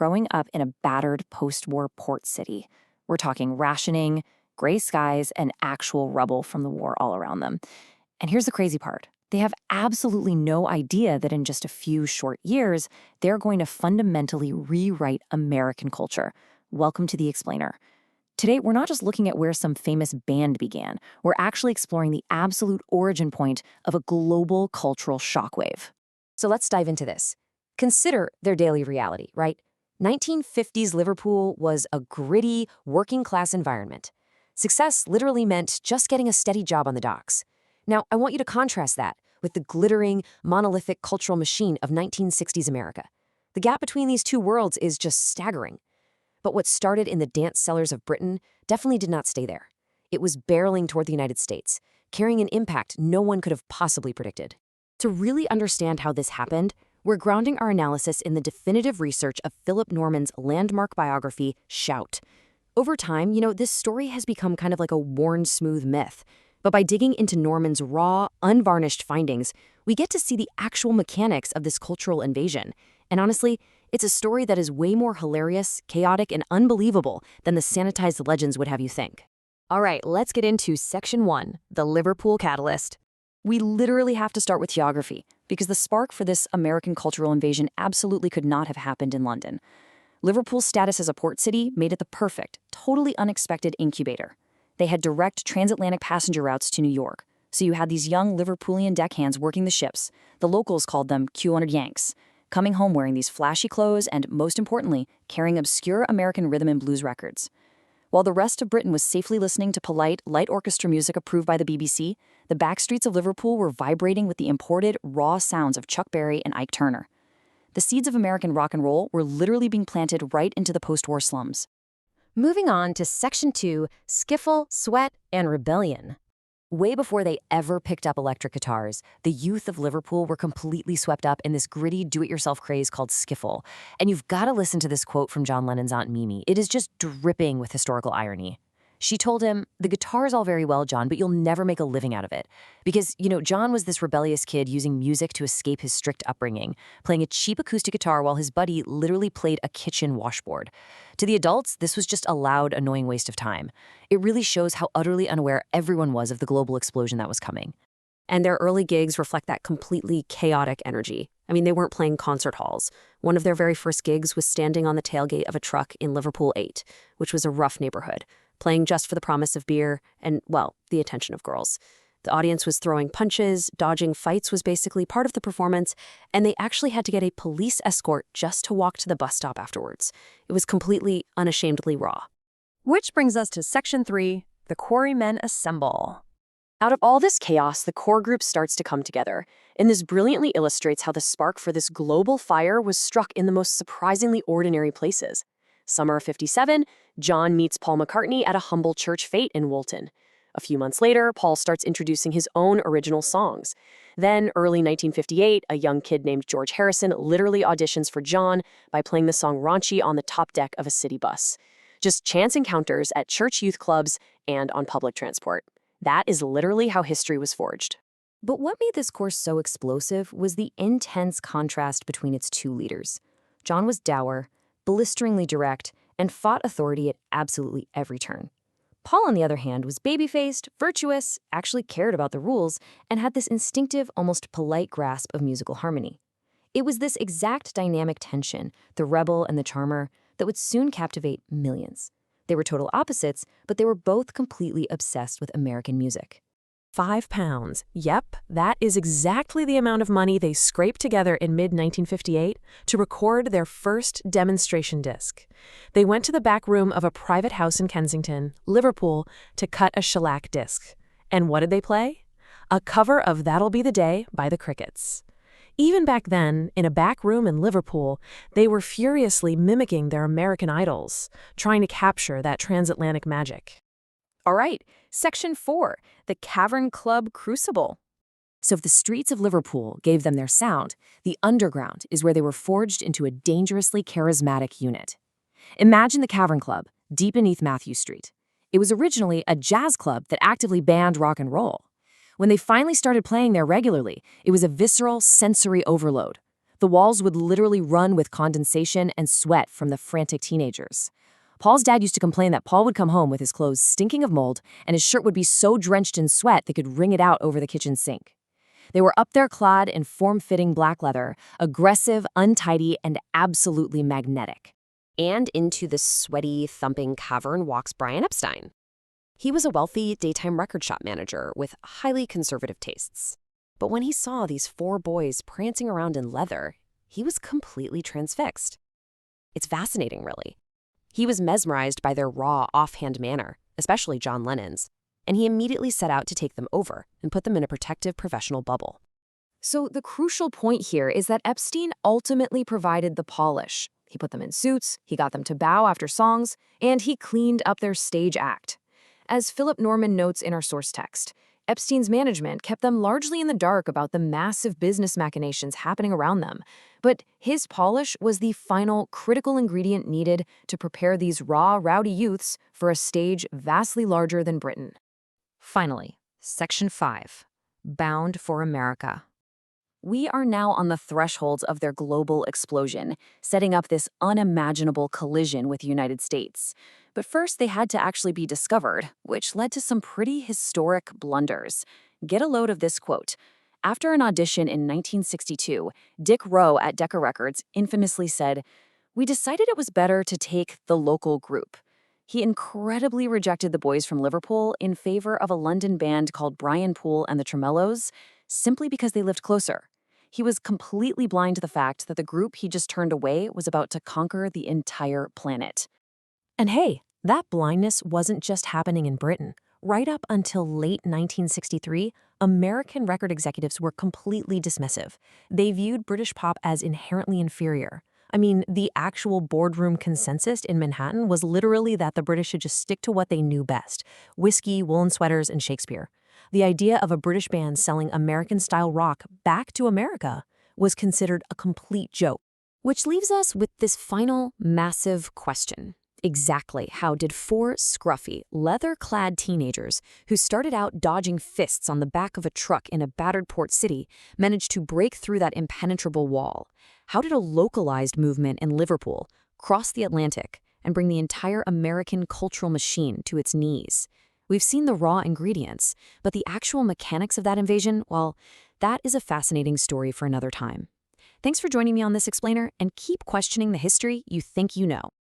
growing up in a battered post-war port city. We're talking rationing, gray skies, and actual rubble from the war all around them. And here's the crazy part. They have absolutely no idea that in just a few short years, they're going to fundamentally rewrite American culture. Welcome to The Explainer. Today, we're not just looking at where some famous band began. We're actually exploring the absolute origin point of a global cultural shockwave. So let's dive into this. Consider their daily reality, right? 1950s Liverpool was a gritty, working-class environment. Success literally meant just getting a steady job on the docks. Now, I want you to contrast that with the glittering, monolithic cultural machine of 1960s America. The gap between these two worlds is just staggering. But what started in the dance cellars of Britain definitely did not stay there. It was barreling toward the United States, carrying an impact no one could have possibly predicted. To really understand how this happened, we're grounding our analysis in the definitive research of Philip Norman's landmark biography, Shout. Over time, this story has become kind of like a worn smooth myth. But by digging into Norman's raw, unvarnished findings, we get to see the actual mechanics of this cultural invasion. And honestly, it's a story that is way more hilarious, chaotic, and unbelievable than the sanitized legends would have you think. All right, let's get into Section 1, the Liverpool Catalyst. We literally have to start with geography, because the spark for this American cultural invasion absolutely could not have happened in London. Liverpool's status as a port city made it the perfect, totally unexpected incubator. They had direct transatlantic passenger routes to New York, so you had these young Liverpoolian deckhands working the ships. The locals called them Q100 Yanks, coming home wearing these flashy clothes and, most importantly, carrying obscure American rhythm and blues records. While the rest of Britain was safely listening to polite, light orchestra music approved by the BBC, the backstreets of Liverpool were vibrating with the imported, raw sounds of Chuck Berry and Ike Turner. The seeds of American rock and roll were literally being planted right into the post-war slums. Moving on to Section 2, Skiffle, Sweat, and Rebellion. Way before they ever picked up electric guitars, the youth of Liverpool were completely swept up in this gritty do-it-yourself craze called skiffle. And you've got to listen to this quote from John Lennon's Aunt Mimi. It is just dripping with historical irony. She told him, "The guitar is all very well, John, but you'll never make a living out of it." Because, John was this rebellious kid using music to escape his strict upbringing, playing a cheap acoustic guitar while his buddy literally played a kitchen washboard. To the adults, this was just a loud, annoying waste of time. It really shows how utterly unaware everyone was of the global explosion that was coming. And their early gigs reflect that completely chaotic energy. They weren't playing concert halls. One of their very first gigs was standing on the tailgate of a truck in Liverpool 8, which was a rough neighborhood, playing just for the promise of beer and, well, the attention of girls. The audience was throwing punches, dodging fights was basically part of the performance, and they actually had to get a police escort just to walk to the bus stop afterwards. It was completely, unashamedly raw. Which brings us to Section 3, the Quarry Men assemble. Out of all this chaos, the core group starts to come together, and this brilliantly illustrates how the spark for this global fire was struck in the most surprisingly ordinary places. Summer of '57, John meets Paul McCartney at a humble church fete in Woolton. A few months later, Paul starts introducing his own original songs. Then, early 1958, a young kid named George Harrison literally auditions for John by playing the song Raunchy on the top deck of a city bus. Just chance encounters at church youth clubs and on public transport. That is literally how history was forged. But what made this course so explosive was the intense contrast between its two leaders. John was dour, blisteringly direct, and fought authority at absolutely every turn. Paul, on the other hand, was baby-faced, virtuous, actually cared about the rules, and had this instinctive, almost polite grasp of musical harmony. It was this exact dynamic tension, the rebel and the charmer, that would soon captivate millions. They were total opposites, but they were both completely obsessed with American music. £5. Yep, that is exactly the amount of money they scraped together in mid-1958 to record their first demonstration disc. They went to the back room of a private house in Kensington, Liverpool, to cut a shellac disc. And what did they play? A cover of That'll Be the Day by the Crickets. Even back then, in a back room in Liverpool, they were furiously mimicking their American idols, trying to capture that transatlantic magic. All right, Section 4, the Cavern Club Crucible. So if the streets of Liverpool gave them their sound, the underground is where they were forged into a dangerously charismatic unit. Imagine the Cavern Club, deep beneath Matthew Street. It was originally a jazz club that actively banned rock and roll. When they finally started playing there regularly, it was a visceral sensory overload. The walls would literally run with condensation and sweat from the frantic teenagers. Paul's dad used to complain that Paul would come home with his clothes stinking of mold and his shirt would be so drenched in sweat they could wring it out over the kitchen sink. They were up there clad in form-fitting black leather, aggressive, untidy, and absolutely magnetic. And into the sweaty, thumping cavern walks Brian Epstein. He was a wealthy daytime record shop manager with highly conservative tastes. But when he saw these four boys prancing around in leather, he was completely transfixed. It's fascinating, really. He was mesmerized by their raw, offhand manner, especially John Lennon's, and he immediately set out to take them over and put them in a protective professional bubble. So the crucial point here is that Epstein ultimately provided the polish. He put them in suits, he got them to bow after songs, and he cleaned up their stage act. As Philip Norman notes in our source text, Epstein's management kept them largely in the dark about the massive business machinations happening around them, but his polish was the final critical ingredient needed to prepare these raw, rowdy youths for a stage vastly larger than Britain. Finally, Section 5, Bound for America. We are now on the thresholds of their global explosion, setting up this unimaginable collision with the United States. But first, they had to actually be discovered, which led to some pretty historic blunders. Get a load of this quote. After an audition in 1962, Dick Rowe at Decca Records infamously said, "We decided it was better to take the local group." He incredibly rejected the boys from Liverpool in favor of a London band called Brian Poole and the Tremellos, simply because they lived closer. He was completely blind to the fact that the group he just turned away was about to conquer the entire planet. And hey, that blindness wasn't just happening in Britain. Right up until late 1963, American record executives were completely dismissive. They viewed British pop as inherently inferior. I mean, the actual boardroom consensus in Manhattan was literally that the British should just stick to what they knew best: whiskey, woolen sweaters, and Shakespeare. The idea of a British band selling American-style rock back to America was considered a complete joke. Which leaves us with this final massive question. Exactly how did four scruffy, leather-clad teenagers who started out dodging fists on the back of a truck in a battered port city manage to break through that impenetrable wall? How did a localized movement in Liverpool cross the Atlantic and bring the entire American cultural machine to its knees? We've seen the raw ingredients, but the actual mechanics of that invasion, well, that is a fascinating story for another time. Thanks for joining me on this explainer, and keep questioning the history you think you know.